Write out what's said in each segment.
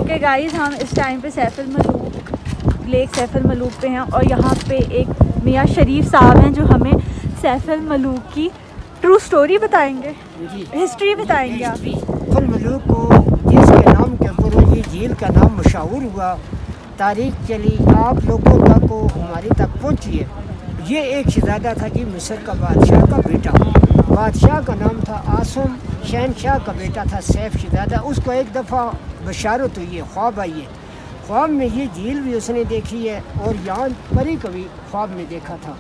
Okay guys, ہم اس time پہ safe ul Malook leak safe ul Malook پہ ہیں اور یہاں پہ ایک میاں شریف صاحب ہیں جو ہمیں سیف الملوک کی ٹرو سٹوری بتائیں گے، ہسٹری بتائیں گے. آپ سیف الملوک کو جس کے نام کے اوپر یہ جھیل کا نام مشہور ہوا، تاریخ چلی، آپ لوگوں تک کو ہماری تک پہنچی ہے. یہ ایک شہزادہ تھا جی، مصر کا بادشاہ کا بیٹا. بادشاہ کا نام تھا عاصم، شہنشاہ کا بیٹا تھا سیف شہزادہ. اس کو ایک دفعہ بشارت ہوئی ہے، خواب آئی ہے. خواب میں یہ جھیل بھی اس نے دیکھی ہے اور یہاں پری کو بھی خواب میں دیکھا تھا.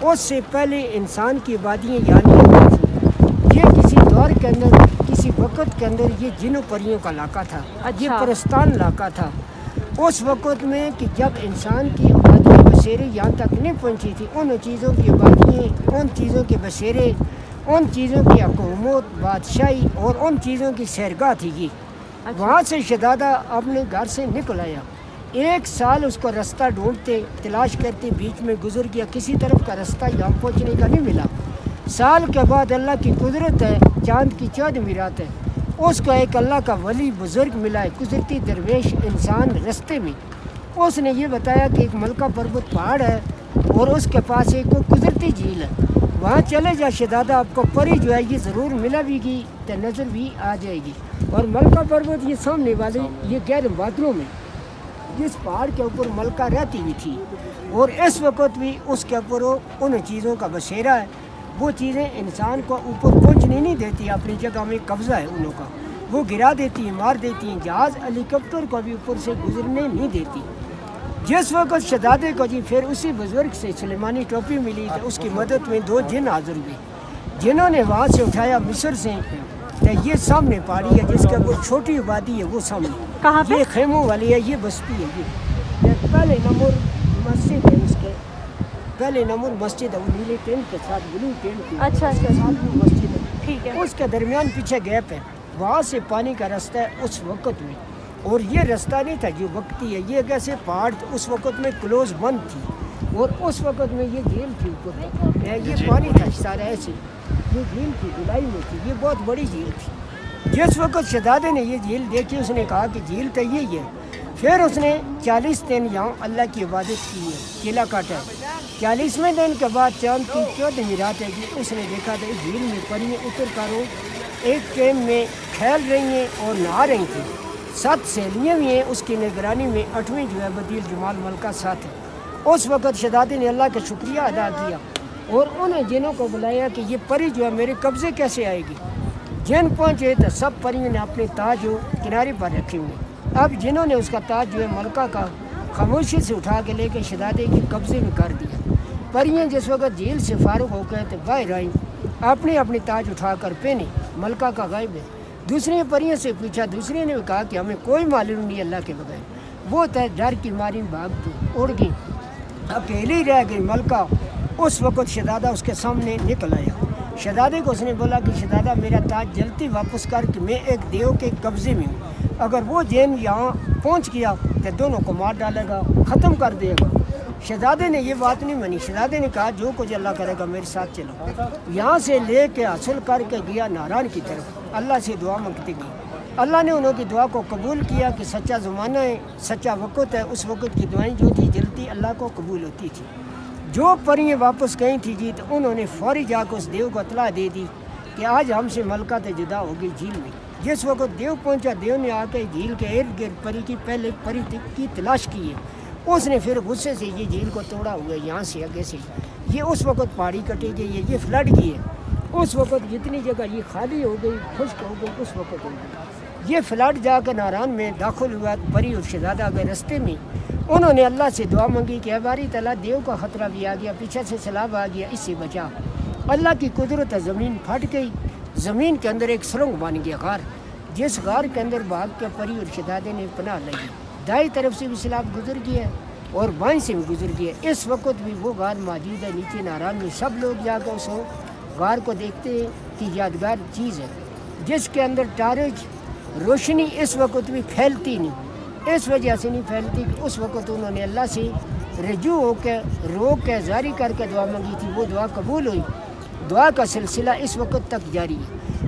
اس سے پہلے انسان کی آبادیاں یہاں نہیں ہوئی تھیں. یہ کسی دور کے اندر، کسی وقت کے اندر یہ جنوں پریوں کا علاقہ تھا. یہ پرستان علاقہ تھا اس وقت میں کہ جب انسان کی آبادی بسیرے یہاں تک نہیں پہنچی تھی. ان چیزوں کی آبادیاں، ان چیزوں کے بسیرے، ان چیزوں کی حکومت، بادشاہی اور ان چیزوں کی سیرگاہ تھی جی. وہاں سے شہزادہ اپنے گھر سے نکل آیا. 1 سال اس کو رستہ ڈھونڈتے، تلاش کرتے، بیچ میں گزر گیا. کسی طرف کا رستہ یہاں پہنچنے کا نہیں ملا. سال کے بعد اللہ کی قدرت ہے، چاند کی 14ویں رات ہے، اس کو ایک اللہ کا ولی بزرگ ملا ہے، قدرتی درویش انسان رستے میں. اس نے یہ بتایا کہ ایک ملکہ پربت پہاڑ ہے اور اس کے پاس ایک قدرتی جھیل ہے، وہاں چلے جا شہزادہ، آپ کو پری جو ہے یہ ضرور ملا بھی گی تو نظر بھی آ جائے گی. اور ملکہ پربت یہ سامنے والے یہ غیر بادلوں میں جس پہاڑ کے اوپر ملکہ رہتی ہوئی تھی، اور اس وقت بھی اس کے اوپر ان چیزوں کا بسیرا ہے. وہ چیزیں انسان کو اوپر پہنچنے نہیں دیتی، اپنی جگہ میں قبضہ ہے انہوں کا، وہ گرا دیتی ہیں، مار دیتی ہیں. جہاز ہیلی کاپٹر کو بھی اوپر سے گزرنے نہیں دیتی. جس وقت شہزادے کو جی پھر اسی بزرگ سے سلیمانی ٹوپی ملی تو اس کی مدد میں 2 جن حاضر ہوئے، جنہوں نے وہاں سے اٹھایا مصر سے. تو یہ سامنے پہاڑی ہے جس کے اوپر چھوٹی آبادی ہے، وہ سامنے کہاں پہ؟ یہ خیموں والی ہے، یہ بستی ہے. یہ پہلے نمبر مسجد ہے، اس کے پہلے نمبر مسجد ہے، وہ نیلے ٹینٹ کے ساتھ، بلو ٹینٹ کی، اچھا اس کے ساتھ وہ مسجد ہے. ٹھیک ہے. اس کے درمیان پیچھے گیپ ہے، وہاں سے پانی کا رستہ ہے اس وقت میں. اور یہ رستہ نہیں تھا جو وقتی ہے، یہ کیسے پہاڑ اس وقت میں کلوز بند تھی اور اس وقت میں یہ جھیل تھی اوپر تک. یہ پانی تھا سارا ایسے، یہ جھیل تھی، جولائی میں تھی، یہ بہت بڑی جھیل تھی. جس وقت شہزادے نے یہ جھیل دیکھی اس نے کہا کہ جھیل تو یہی ہے. پھر اس نے 40 دن یہاں اللہ کی عبادت کی ہے، کیلا کاٹا. 40ویں دن کے بعد چاند کی 14ویں رات ہے کہ اس نے دیکھا تھا اس جھیل میں پریاں اتر کر ایک ٹیم میں کھیل رہی ہیں اور نہا رہی تھیں. 7 سہیلیاں بھی ہیں اس کی نگرانی میں، 8ویں جو ہے بدیل جمال ملکہ ساتھ ہے. اس وقت شہزادے نے اللہ کا شکریہ ادا کیا اور انہیں جنوں کو بلایا کہ یہ پری جو ہے میرے قبضے کیسے آئے گی. جن پہنچے تو سب پریوں نے اپنے تاج کنارے پر رکھے ہوئے. اب جنہوں نے اس کا تاج جو ہے ملکہ کا خاموشی سے اٹھا کے لے کے شہزادے کے قبضے میں کر دیا. پریاں جس وقت جھیل سے فارغ ہو گئے تو باہر آئیں، اپنے اپنے تاج اٹھا کر پہنے. ملکہ کا غائب ہے. دوسری پریوں سے پوچھا، دوسری نے کہا کہ ہمیں کوئی معلوم نہیں اللہ کے بغیر. وہ ڈر کی ماری بھاگ گئی، اڑ گئی، اکیلی رہ گئی ملکہ. اس وقت شہزادہ اس کے سامنے نکل آیا. شہزادے کو اس نے بولا کہ شہزادہ میرا تاج جلدی واپس کر کہ میں ایک دیو کے قبضے میں ہوں. اگر وہ جین یہاں پہنچ گیا تو دونوں کو مار ڈالے گا، ختم کر دے گا. شہزادے نے یہ بات نہیں مانی. شہزادے نے کہا جو کچھ اللہ کرے گا میرے ساتھ چلو. یہاں سے لے کے حاصل کر کے گیا ناران کی طرف، اللہ سے دعا مانگتے گئی. اللہ نے انہوں کی دعا کو قبول کیا کہ سچا زمانہ ہے، سچا وقت ہے. اس وقت کی دعائیں جو تھی جلدی اللہ کو قبول ہوتی تھی. جو پریاں واپس گئی تھی جی تو انہوں نے فوری جا کے اس دیو کو اطلاع دے دی کہ آج ہم سے ملکہ تے جدا ہو گئی جھیل میں. جس وقت دیو پہنچا، دیو نے آ کے جھیل کے ارد گرد پری کی پہلے پری کی تلاش کی ہے. اس نے پھر غصے سے یہ جھیل کو توڑا ہوا ہے یہاں سے آگے سے. یہ اس وقت پہاڑی کٹی گئی ہے، یہ فلڈ کی ہے. اس وقت جتنی جگہ یہ خالی ہو گئی، خشک ہو گئی، اس وقت ہو گئی. یہ فلڈ جا کے ناران میں داخل ہوا. پری اور شہزادہ گئے رستے میں، انہوں نے اللہ سے دعا مانگی کہ اے باری تعالیٰ دیو کا خطرہ بھی آ گیا، پیچھے سے سیلاب آ گیا، اس سے بچا. اللہ کی قدرت ہے، زمین پھٹ گئی، زمین کے اندر ایک سرنگ بن گیا غار. جس غار کے اندر بھاگ کے پری اور شہزادے نے پناہ لگی. دائیں طرف سے بھی سیلاب گزر گیا اور بائیں سے بھی گزر گیا. اس وقت بھی وہ غار موجود ہے نیچے ناران میں. سب لوگ جا کے اس غار کو دیکھتے ہیں کہ یادگار چیز ہے جس کے اندر ٹارچ روشنی اس وقت بھی پھیلتی نہیں. اس وجہ سے نہیں پھیلتی کہ اس وقت انہوں نے اللہ سے رجوع ہو کے رو کے جاری کر کے دعا مانگی تھی. وہ دعا قبول ہوئی. دعا کا سلسلہ اس وقت تک جاری ہے.